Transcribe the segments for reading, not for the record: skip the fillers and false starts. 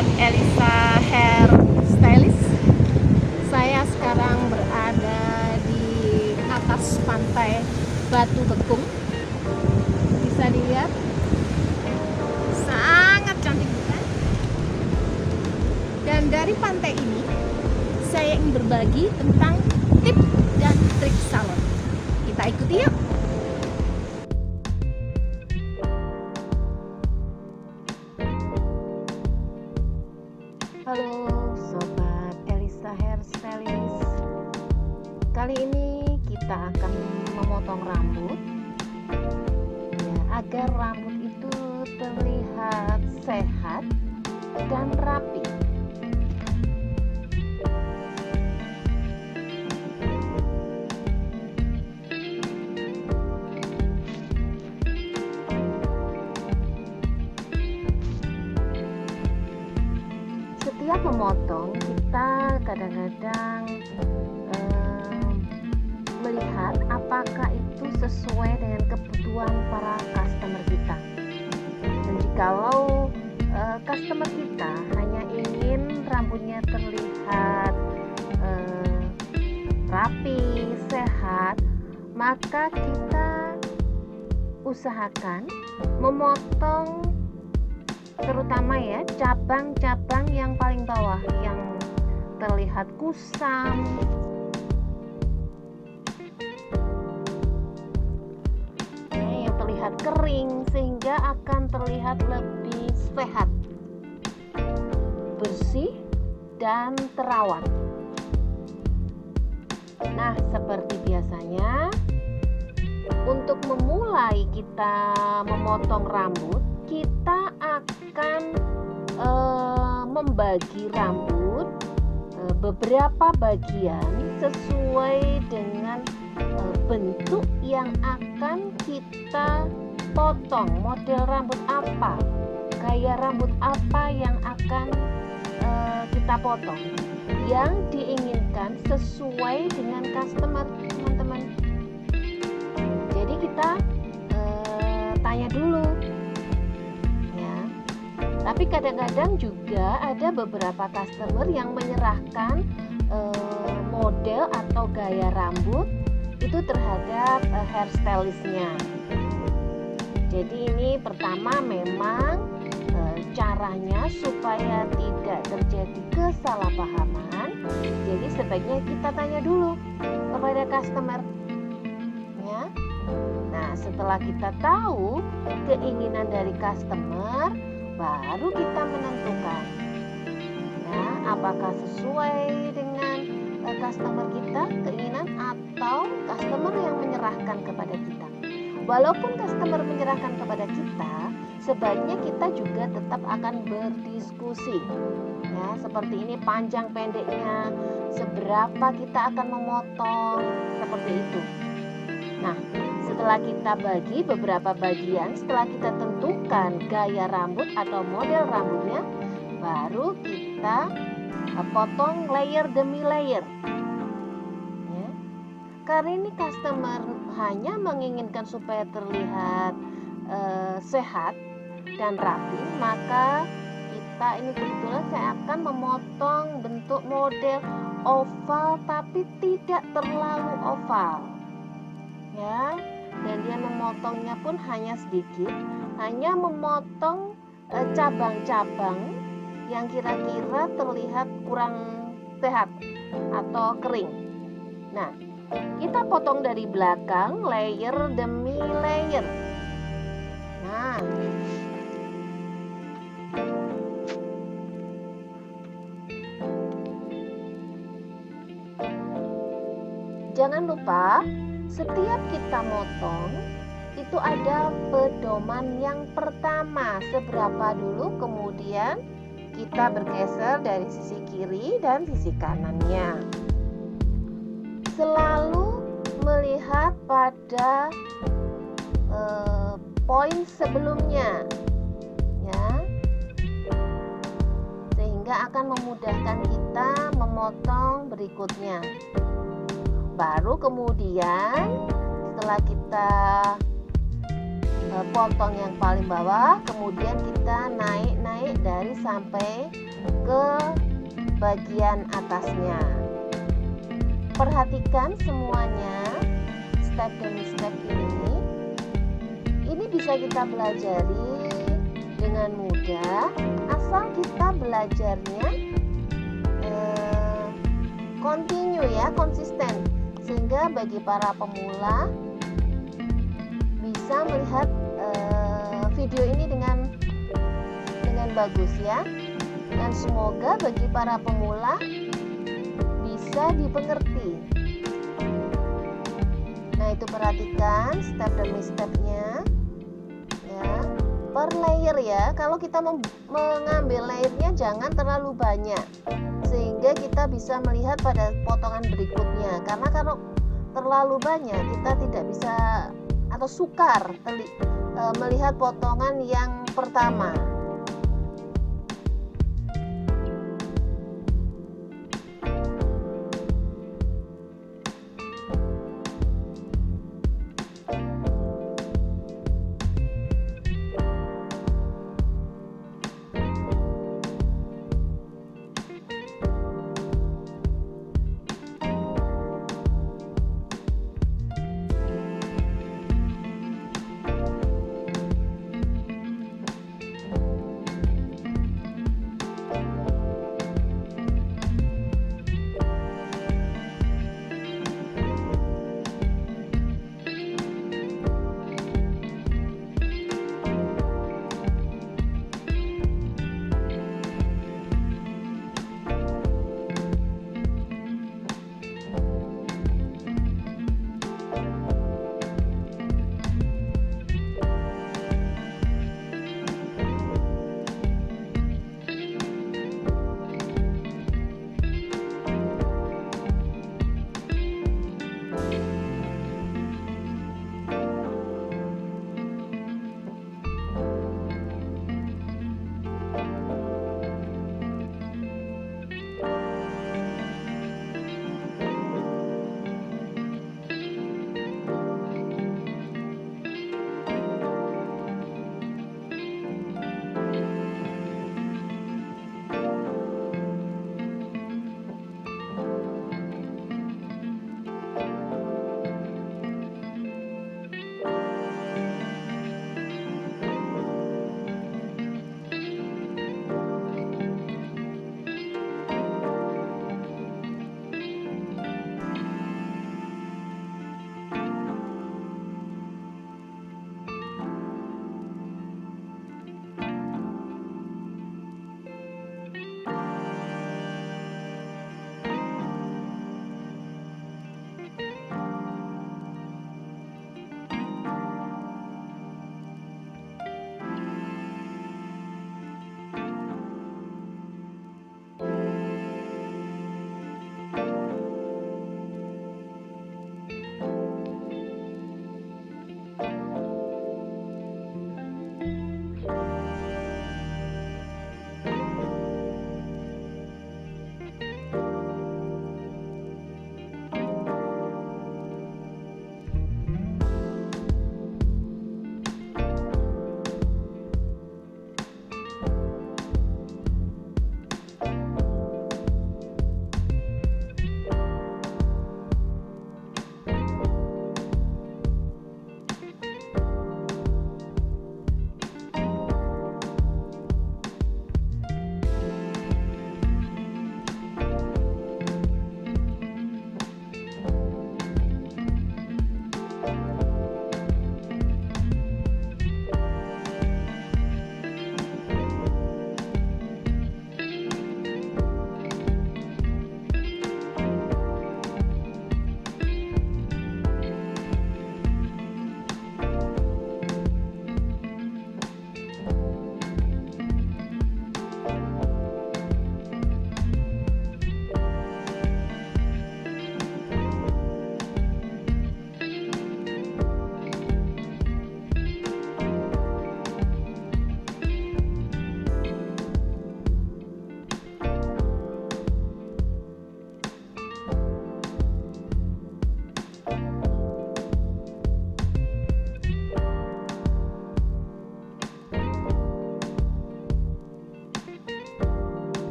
Sobat Elisa Hair Stylist. Saya sekarang berada di atas pantai Batu Bekung. Bisa dilihat, sangat cantik bukan? Dan dari pantai ini saya ingin berbagi tentang tips dan trik salon. Kita ikuti yuk. Halo Sobat Elisa Hair Stylist. Kali ini kita akan memotong rambut ya, agar rambut itu terlihat sehat dan rapi. Setiap memotong, kita kadang-kadang melihat apakah itu sesuai dengan kebutuhan para customer kita. Dan jikalau customer kita hanya ingin rambutnya terlihat rapi, sehat, maka kita usahakan memotong terutama ya cabang-cabang yang paling bawah yang terlihat kusam, yang terlihat kering, sehingga akan terlihat lebih sehat, bersih dan terawat. Nah, seperti biasanya untuk memulai kita memotong rambut, kita akan membagi rambut beberapa bagian sesuai dengan bentuk yang akan kita potong, model rambut apa, gaya rambut apa yang akan kita potong, yang diinginkan sesuai dengan customer, teman-teman. Jadi kita tanya dulu. Tapi kadang-kadang juga ada beberapa customer yang menyerahkan model atau gaya rambut itu terhadap hairstylistnya. Jadi ini pertama memang caranya supaya tidak terjadi kesalahpahaman. Jadi sebaiknya kita tanya dulu kepada customer. Ya. Nah, setelah kita tahu keinginan dari customer, baru kita menentukan ya, apakah sesuai dengan customer kita keinginan atau customer yang menyerahkan kepada kita. Walaupun customer menyerahkan kepada kita, sebaiknya kita juga tetap akan berdiskusi ya, seperti ini panjang pendeknya, seberapa kita akan memotong, seperti itu. Nah, setelah kita bagi beberapa bagian, setelah kita tentukan gaya rambut atau model rambutnya, baru kita potong layer demi layer ya. Karena ini customer hanya menginginkan supaya terlihat sehat dan rapi, maka kita ini kebetulan saya akan memotong bentuk model oval tapi tidak terlalu oval ya. Dan dia memotongnya pun hanya sedikit, hanya memotong cabang-cabang yang kira-kira terlihat kurang sehat atau kering. Nah, kita potong dari belakang layer demi layer. Nah, jangan lupa setiap kita motong itu ada pedoman yang pertama seberapa dulu, kemudian kita bergeser dari sisi kiri dan sisi kanannya. Selalu melihat pada poin sebelumnya ya, sehingga akan memudahkan kita memotong berikutnya. Baru kemudian setelah kita potong yang paling bawah, kemudian kita naik dari sampai ke bagian atasnya. Perhatikan semuanya step demi step ini. Ini bisa kita pelajari dengan mudah asal kita belajarnya continue ya, konsisten, sehingga bagi para pemula bisa melihat video ini dengan bagus ya. Dan semoga bagi para pemula bisa dipengerti. Nah, itu perhatikan step demi stepnya ya, per layer ya. Kalau kita mengambil layernya jangan terlalu banyak, sehingga kita bisa melihat pada potongan berikutnya. Karena kalau terlalu banyak kita tidak bisa atau sukar melihat potongan yang pertama.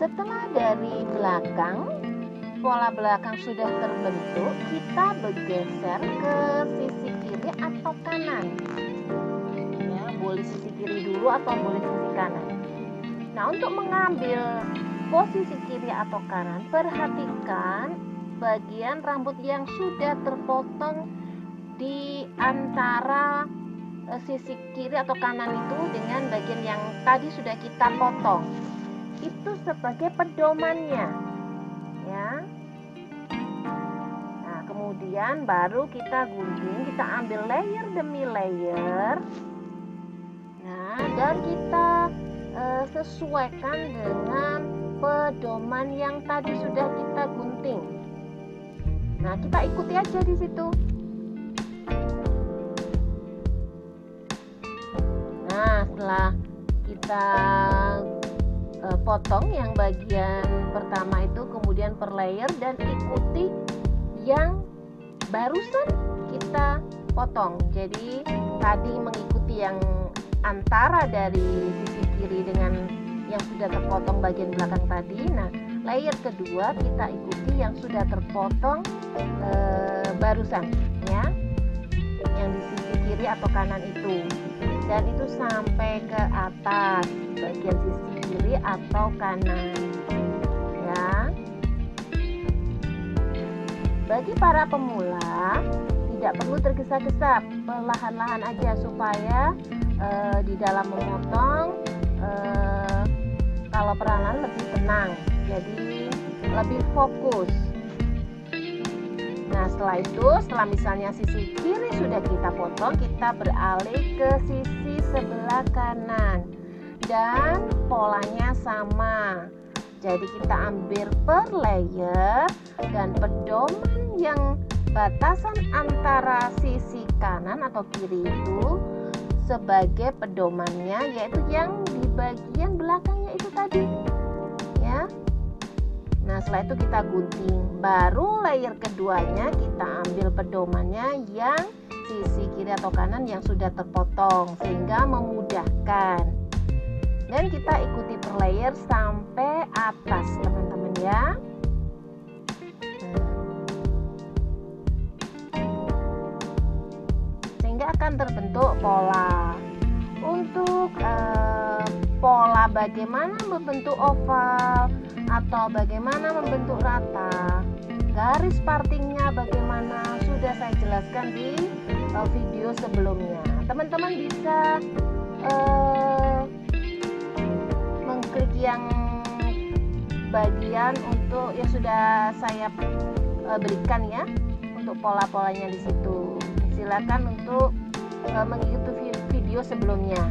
Setelah dari belakang, pola belakang sudah terbentuk, kita bergeser ke sisi kiri atau kanan. Ya, boleh sisi kiri dulu atau boleh sisi kanan. Nah, untuk mengambil posisi kiri atau kanan, perhatikan bagian rambut yang sudah terpotong di antara sisi kiri atau kanan itu dengan bagian yang tadi sudah kita potong. Itu sebagai pedomannya, ya. Nah, kemudian baru kita gunting, kita ambil layer demi layer. Nah, dan kita sesuaikan dengan pedoman yang tadi sudah kita gunting. Nah, kita ikuti aja di situ. Nah, setelah kita potong yang bagian pertama itu, kemudian per layer, dan ikuti yang barusan kita potong. Jadi tadi mengikuti yang antara dari sisi kiri dengan yang sudah terpotong bagian belakang tadi. Nah, layer kedua kita ikuti yang sudah terpotong barusan, ya, yang di sisi kiri atau kanan itu, dan itu sampai ke atas bagian sisi kiri atau kanan, ya. Bagi para pemula tidak perlu tergesa-gesa, perlahan-lahan aja supaya di dalam memotong kalau perlahan lebih tenang, jadi lebih fokus. Nah, setelah misalnya sisi kiri sudah kita potong, kita beralih ke sisi sebelah kanan dan polanya sama. Jadi kita ambil per layer dan pedoman yang batasan antara sisi kanan atau kiri itu sebagai pedomannya, yaitu yang di bagian belakangnya itu tadi, ya. Nah, setelah itu kita gunting. Baru layer keduanya kita ambil pedomannya yang sisi kiri atau kanan yang sudah terpotong, sehingga memudahkan. Dan kita ikuti per layer sampai atas, teman-teman, ya. Sehingga akan terbentuk pola. Untuk pola bagaimana membentuk oval atau bagaimana membentuk rata, garis partingnya bagaimana, sudah saya jelaskan di video sebelumnya. Teman-teman bisa mengklik yang bagian untuk yang sudah saya berikan, ya, untuk pola-polanya di situ. Silakan untuk mengikuti video sebelumnya.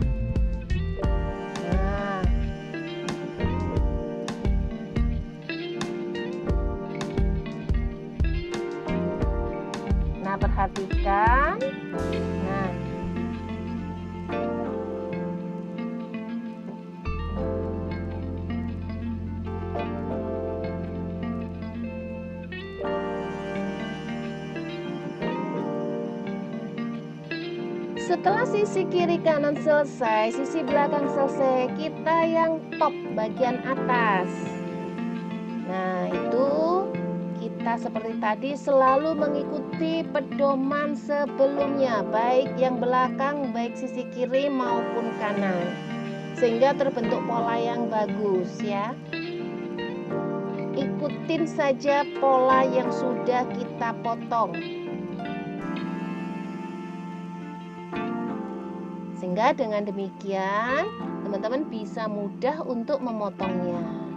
Nah, perhatikan. Nah, setelah sisi kiri kanan selesai, sisi belakang selesai, kita yang top bagian atas. Nah, itu kita seperti tadi selalu mengikuti pedoman sebelumnya, baik yang belakang, baik sisi kiri maupun kanan, sehingga terbentuk pola yang bagus, ya. Ikutin saja pola yang sudah kita potong, sehingga dengan demikian teman-teman bisa mudah untuk memotongnya.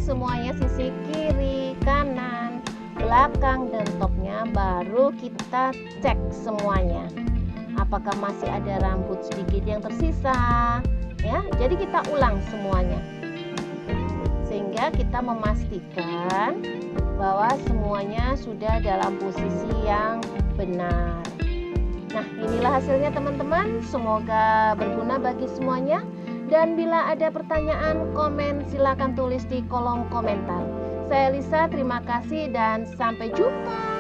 semuanya, sisi kiri, kanan, belakang, dan topnya. Baru kita cek semuanya. Apakah masih ada rambut sedikit yang tersisa? Ya, jadi kita ulang semuanya. Sehingga kita memastikan bahwa semuanya sudah dalam posisi yang benar. Nah, inilah hasilnya teman-teman. Semoga berguna bagi semuanya. Dan bila ada pertanyaan, komen, silakan tulis di kolom komentar. Saya Lisa, terima kasih dan sampai jumpa.